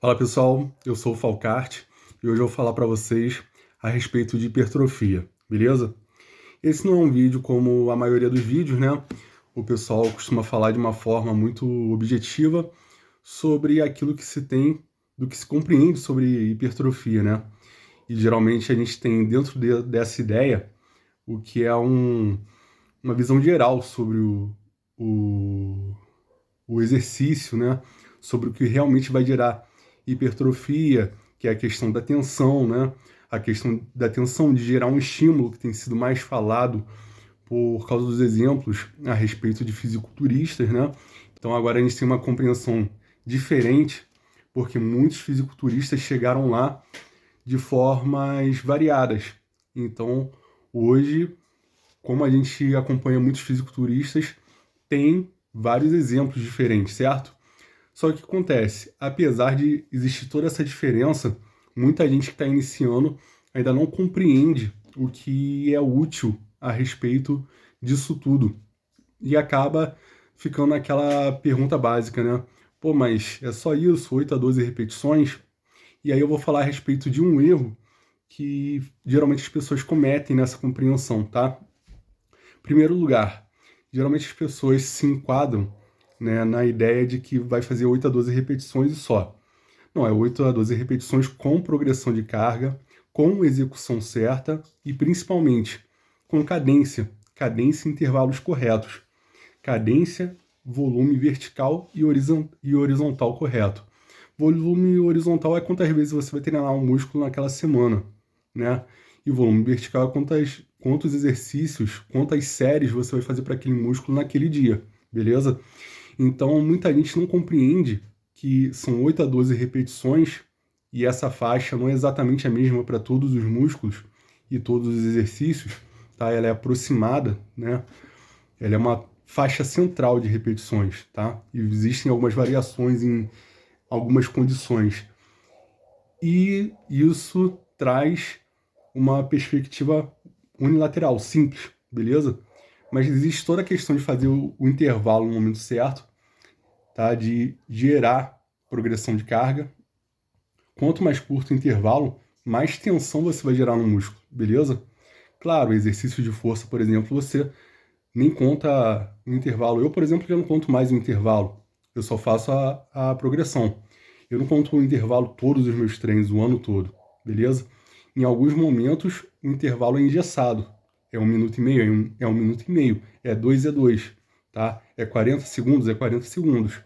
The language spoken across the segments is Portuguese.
Fala pessoal, eu sou o Falcart e hoje eu vou falar para vocês a respeito de hipertrofia, beleza? Esse não é um vídeo como a maioria dos vídeos, né? O pessoal costuma falar de uma forma muito objetiva sobre aquilo que se tem, do que se compreende sobre hipertrofia, né? E geralmente a gente tem dentro dessa ideia o que é uma visão geral sobre o, o exercício, né? Sobre o que realmente vai gerar hipertrofia, que é a questão da tensão, né? A questão da tensão de gerar um estímulo que tem sido mais falado por causa dos exemplos a respeito de fisiculturistas, né? Então agora a gente tem uma compreensão diferente, porque muitos fisiculturistas chegaram lá de formas variadas. Então, hoje, como a gente acompanha muitos fisiculturistas, tem vários exemplos diferentes, certo? Só que o que acontece? Apesar de existir toda essa diferença, muita gente que está iniciando ainda não compreende o que é útil a respeito disso tudo. E acaba ficando aquela pergunta básica, né? Pô, mas é só isso, 8 a 12 repetições? E aí eu vou falar a respeito de um erro que geralmente as pessoas cometem nessa compreensão, tá? Primeiro lugar, geralmente as pessoas se enquadram, né, na ideia de que vai fazer 8 a 12 repetições e só. Não, é 8 a 12 repetições com progressão de carga, com execução certa e principalmente com cadência, cadência em intervalos corretos. Cadência, volume vertical e horizontal correto. Volume horizontal é quantas vezes você vai treinar um músculo naquela semana, né? E volume vertical é quantos exercícios, quantas séries você vai fazer para aquele músculo naquele dia, beleza? Então, muita gente não compreende que são 8 a 12 repetições e essa faixa não é exatamente a mesma para todos os músculos e todos os exercícios, tá? Ela é aproximada, né? Ela é uma faixa central de repetições, tá? E existem algumas variações em algumas condições. E isso traz uma perspectiva unilateral, simples, beleza? Mas existe toda a questão de fazer o intervalo no momento certo, tá? De gerar progressão de carga. Quanto mais curto o intervalo, mais tensão você vai gerar no músculo, beleza? Claro, exercício de força, por exemplo, você nem conta o intervalo. Eu, por exemplo, já não conto mais o intervalo. Eu só faço a progressão. Eu não conto o intervalo todos os meus treinos, o ano todo, beleza? Em alguns momentos, o intervalo é engessado. É 1 minuto e meio, é um minuto e meio. É 2, tá? É 40 segundos, é 40 segundos.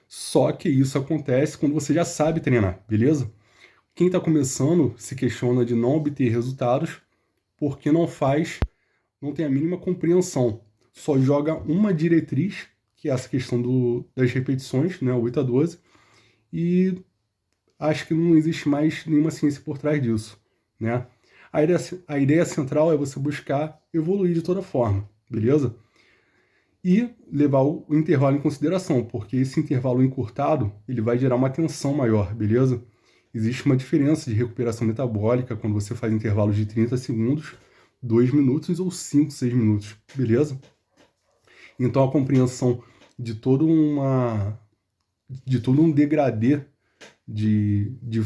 Só que isso acontece quando você já sabe treinar, beleza? Quem está começando se questiona de não obter resultados porque não tem a mínima compreensão. Só joga uma diretriz, que é essa questão das repetições, né, 8 a 12, e acho que não existe mais nenhuma ciência por trás disso, né? A ideia central é você buscar evoluir de toda forma, beleza? E levar o intervalo em consideração, porque esse intervalo encurtado, ele vai gerar uma tensão maior, beleza? Existe uma diferença de recuperação metabólica quando você faz intervalos de 30 segundos, 2 minutos ou 5, 6 minutos, beleza? Então a compreensão de de todo um degradê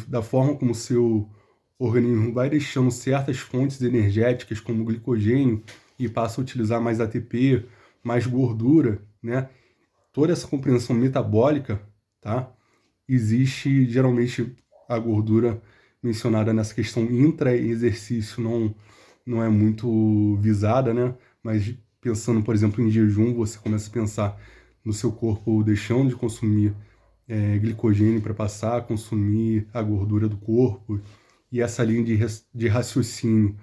da forma como o seu organismo vai deixando certas fontes energéticas, como glicogênio, e passa a utilizar mais ATP, mais gordura, né? Toda essa compreensão metabólica, tá? Existe geralmente a gordura mencionada nessa questão intra-exercício não é muito visada, né? Mas pensando, por exemplo, em jejum, você começa a pensar no seu corpo deixando de consumir glicogênio para passar a consumir a gordura do corpo, e essa linha de raciocínio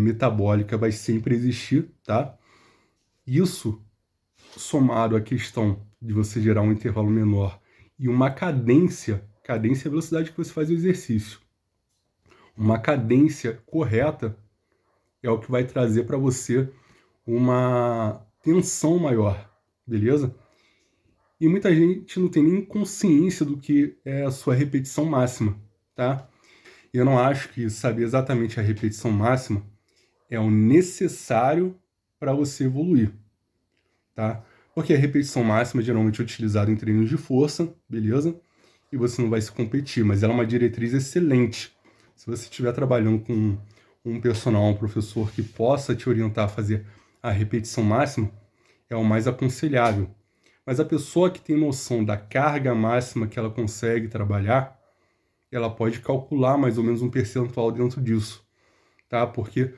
metabólica vai sempre existir, tá? Isso somado à questão de você gerar um intervalo menor e uma cadência é a velocidade que você faz o exercício. Uma cadência correta é o que vai trazer para você uma tensão maior, beleza? E muita gente não tem nem consciência do que é a sua repetição máxima, tá? Eu não acho que saber exatamente a repetição máxima é o necessário para você evoluir, tá? Porque a repetição máxima é geralmente utilizada em treinos de força, beleza? e você não vai se competir, mas ela é uma diretriz excelente. Se você estiver trabalhando com um personal, um professor que possa te orientar a fazer a repetição máxima, é o mais aconselhável. Mas a pessoa que tem noção da carga máxima que ela consegue trabalhar, ela pode calcular mais ou menos um percentual dentro disso, tá? Porque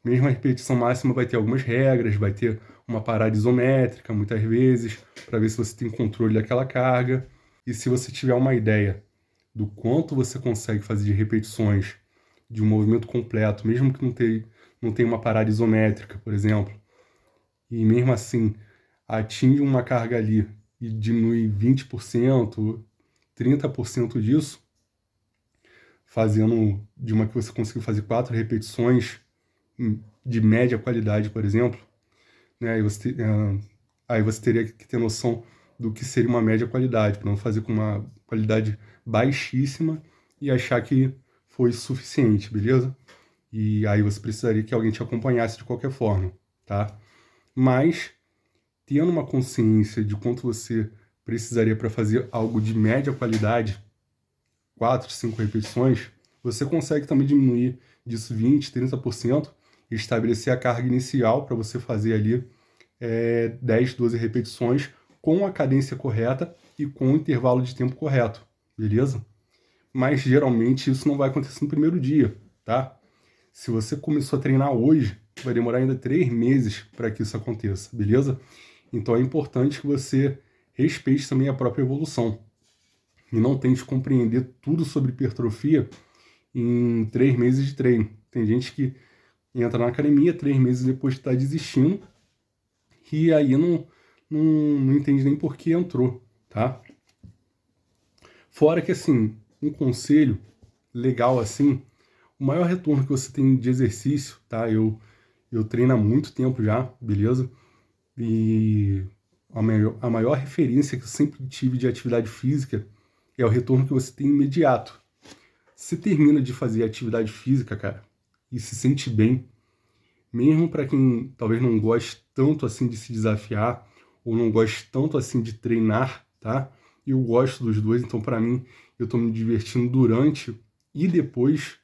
mesmo a repetição máxima vai ter algumas regras, vai ter uma parada isométrica, muitas vezes, para ver se você tem controle daquela carga. E se você tiver uma ideia do quanto você consegue fazer de repetições de um movimento completo, mesmo que não tenha uma parada isométrica, por exemplo, e mesmo assim atinge uma carga ali e diminui 20%, 30% disso, fazendo de uma que você conseguiu fazer 4 repetições de média qualidade, por exemplo, né? Aí você teria que ter noção do que seria uma média qualidade, para não fazer com uma qualidade baixíssima e achar que foi suficiente, beleza? E aí você precisaria que alguém te acompanhasse de qualquer forma, tá? Mas, tendo uma consciência de quanto você precisaria para fazer algo de média qualidade, 4, 5 repetições, você consegue também diminuir disso 20, 30% e estabelecer a carga inicial para você fazer ali 10, 12 repetições com a cadência correta e com o intervalo de tempo correto, beleza? Mas geralmente isso não vai acontecer no primeiro dia, tá? Se você começou a treinar hoje, vai demorar ainda 3 meses para que isso aconteça, beleza? Então é importante que você respeite também a própria evolução e não tente compreender tudo sobre hipertrofia em 3 meses de treino. Tem gente que entra na academia 3 meses depois está desistindo e aí não entende nem por que entrou, tá? Fora que, assim, um conselho legal assim, o maior retorno que você tem de exercício, tá? Eu treino há muito tempo já, beleza? E a maior referência que eu sempre tive de atividade física é o retorno que você tem imediato. Você termina de fazer atividade física, cara, e se sente bem, mesmo para quem talvez não goste tanto assim de se desafiar, ou não goste tanto assim de treinar, tá? Eu gosto dos dois, então para mim eu estou me divertindo durante e depois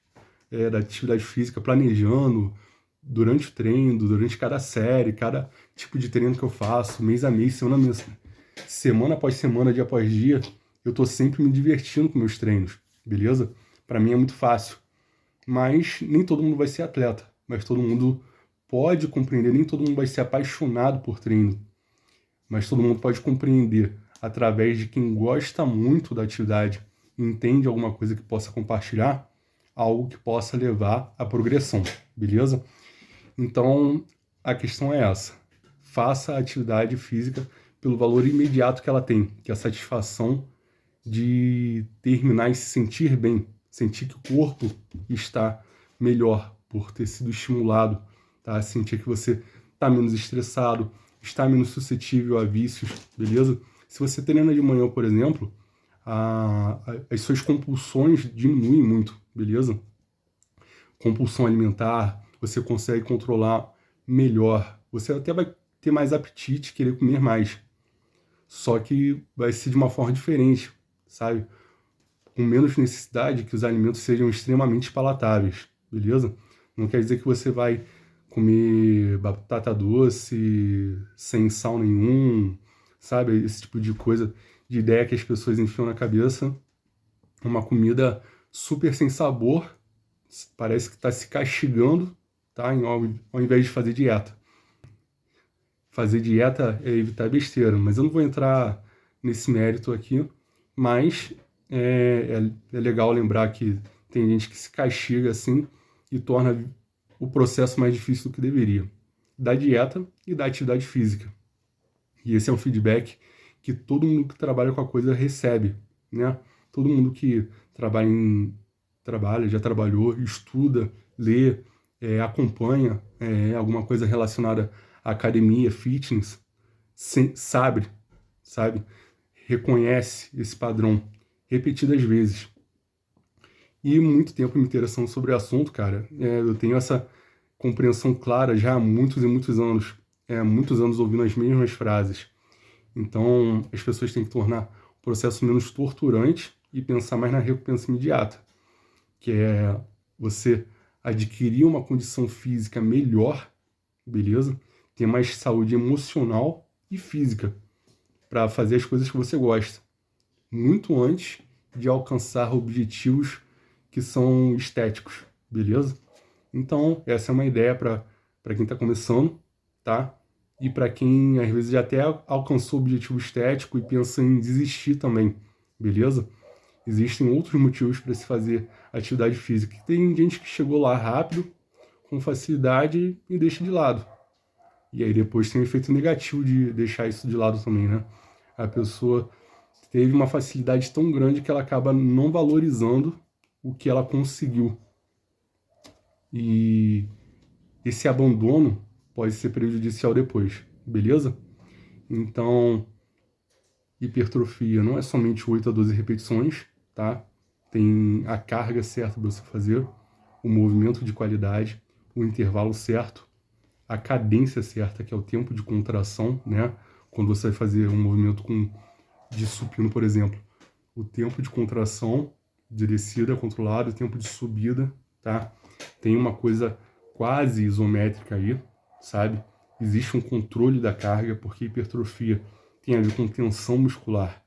da atividade física, planejando durante o treino, durante cada série, cada tipo de treino que eu faço, mês a mês, semana após semana, dia após dia, eu estou sempre me divertindo com meus treinos, beleza? Para mim é muito fácil, mas nem todo mundo vai ser atleta, mas todo mundo pode compreender, nem todo mundo vai ser apaixonado por treino, mas todo mundo pode compreender através de quem gosta muito da atividade, entende alguma coisa que possa compartilhar, algo que possa levar à progressão, beleza? Então, a questão é essa. Faça a atividade física pelo valor imediato que ela tem, que é a satisfação de terminar e se sentir bem, sentir que o corpo está melhor por ter sido estimulado, tá? Sentir que você está menos estressado, está menos suscetível a vícios, beleza? Se você treina de manhã, por exemplo, as suas compulsões diminuem muito, beleza? Compulsão alimentar, você consegue controlar melhor. Você até vai ter mais apetite, querer comer mais. Só que vai ser de uma forma diferente, sabe? Com menos necessidade que os alimentos sejam extremamente palatáveis, beleza? Não quer dizer que você vai comer batata doce sem sal nenhum, sabe? Esse tipo de coisa, de ideia que as pessoas enfiam na cabeça. Uma comida super sem sabor, parece que está se castigando, tá? Ao invés de fazer dieta. Fazer dieta é evitar besteira, mas eu não vou entrar nesse mérito aqui, mas é legal lembrar que tem gente que se castiga assim e torna o processo mais difícil do que deveria. Da dieta e da atividade física. E esse é um feedback que todo mundo que trabalha com a coisa recebe, né? Todo mundo que já trabalhou, estuda, lê, acompanha alguma coisa relacionada à academia, fitness, sabe, reconhece esse padrão repetidas vezes. E muito tempo me interessando sobre o assunto, cara. Eu tenho essa compreensão clara já há muitos e muitos anos. Muitos anos ouvindo as mesmas frases. Então, as pessoas têm que tornar o processo menos torturante e pensar mais na recompensa imediata, que é você adquirir uma condição física melhor, beleza? Ter mais saúde emocional e física para fazer as coisas que você gosta, muito antes de alcançar objetivos que são estéticos, beleza? Então, essa é uma ideia para quem está começando, tá? E para quem às vezes já até alcançou o objetivo estético e pensa em desistir também, beleza? Existem outros motivos para se fazer atividade física. Tem gente que chegou lá rápido, com facilidade e deixa de lado. E aí depois tem o efeito negativo de deixar isso de lado também, né? A pessoa teve uma facilidade tão grande que ela acaba não valorizando o que ela conseguiu. E esse abandono pode ser prejudicial depois, beleza? Então, hipertrofia não é somente 8 a 12 repetições, tá? Tem a carga certa para você fazer, o movimento de qualidade, o intervalo certo, a cadência certa, que é o tempo de contração, né? Quando você vai fazer um movimento de supino, por exemplo, o tempo de contração de descida é controlado, o tempo de subida, tá? Tem uma coisa quase isométrica aí, sabe? Existe um controle da carga, porque hipertrofia tem a ver com tensão muscular,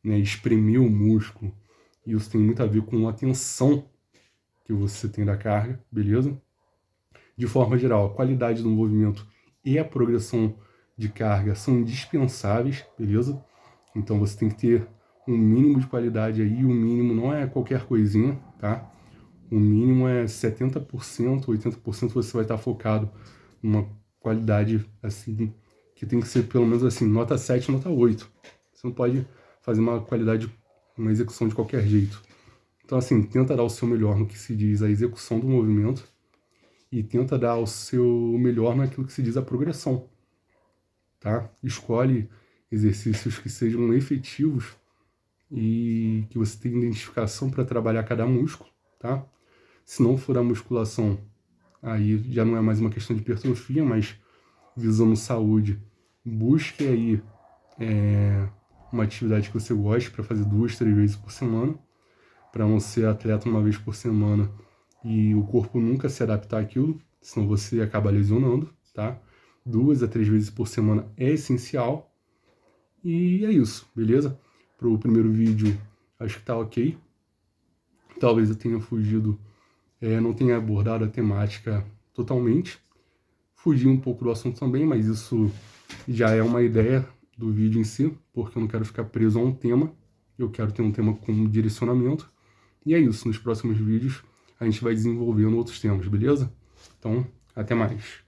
né? Espremer o músculo. E isso tem muito a ver com a tensão que você tem da carga, beleza? De forma geral, a qualidade do movimento e a progressão de carga são indispensáveis, beleza? Então você tem que ter um mínimo de qualidade aí, o mínimo não é qualquer coisinha, tá? O mínimo é 70%, 80% você vai estar focado numa qualidade, assim, que tem que ser pelo menos assim, nota 7, nota 8. Você não pode fazer uma qualidade, uma execução de qualquer jeito. Então, assim, tenta dar o seu melhor no que se diz a execução do movimento e tenta dar o seu melhor naquilo que se diz a progressão, tá? Escolhe exercícios que sejam efetivos e que você tenha identificação para trabalhar cada músculo, tá? Se não for a musculação, aí já não é mais uma questão de hipertrofia, mas visando saúde, busque aí uma atividade que você goste para fazer 2, 3 vezes por semana, para não ser atleta uma vez por semana e o corpo nunca se adaptar àquilo, senão você acaba lesionando, tá? 2 a 3 vezes por semana é essencial. E é isso, beleza? Para o primeiro vídeo, acho que tá ok. Talvez eu tenha fugido, não tenha abordado a temática totalmente. Fugi um pouco do assunto também, mas isso já é uma ideia do vídeo em si, porque eu não quero ficar preso a um tema. Eu quero ter um tema com direcionamento. E é isso, nos próximos vídeos a gente vai desenvolvendo outros temas, beleza? Então, até mais.